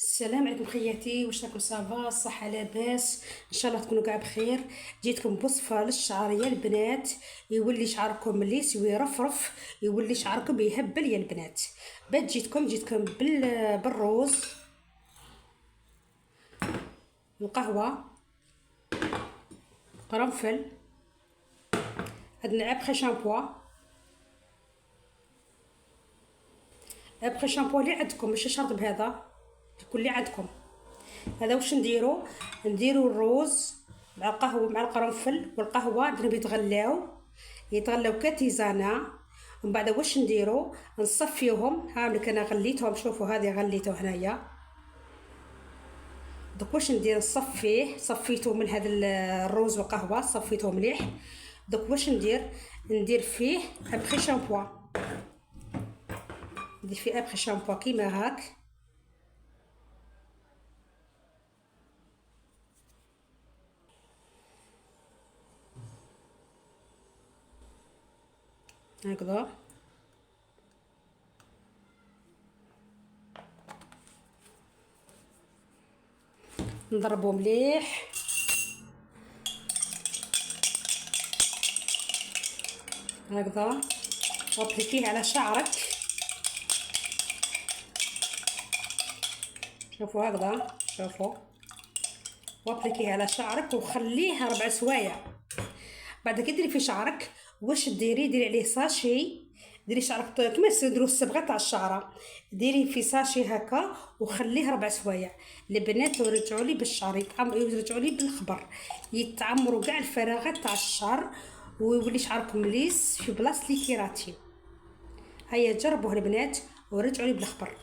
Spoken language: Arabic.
السلام عليكم خياتي، واش راكم؟ صافا الصحه لاباس؟ ان شاء الله تكونوا كاع بخير. جيتكم بوصفه للشعر يا البنات، يولي شعركم مليس ويرفرف، يولي شعركم يهبل يا البنات. بعد جيتكم بالروز، القهوه، قرنفل، عندنا ابخي شامبوا. ابخي شامبوا اللي عندكم، ماشي شرط بهذا، يكون اللي عندكم. هذا واش نديرو الروز مع القهوه مع القرنفل والقهوه، نديرهم يتغلاو كتيزانه. ومن بعد واش نديرو؟ نصفيوهم. هاوليك انا غليتهم، شوفوا هذه غليته هنايا. دوك واش ندير؟ صفيته من هذا الروز والقهوه، صفيته مليح. دوك واش ندير فيه ابخي شامبوا. ندير فيه ابخي شامبوا كيما هاك. هكذا نضربو مليح. هكذا وابليكيه على شعرك، شوفوا هكذا، شوفوا وابليكيه على شعرك وخليه 4 سوايع. بعد كي ديري في شعرك واش ديري عليه ساشي. ديري شعرك كما نديرو الصبغه تاع الشعره، ديري في ساشي هكا وخليه 4 سوايع. البنات يرجعوا لي بالشعر، يرجعوا لي بالخبر، يتعمروا كاع الفراغات تاع الشعر ويولي شعركم ليس في بلاصه اللي كيراتي. هيا جربوه البنات ورجعوا لي بالخبر.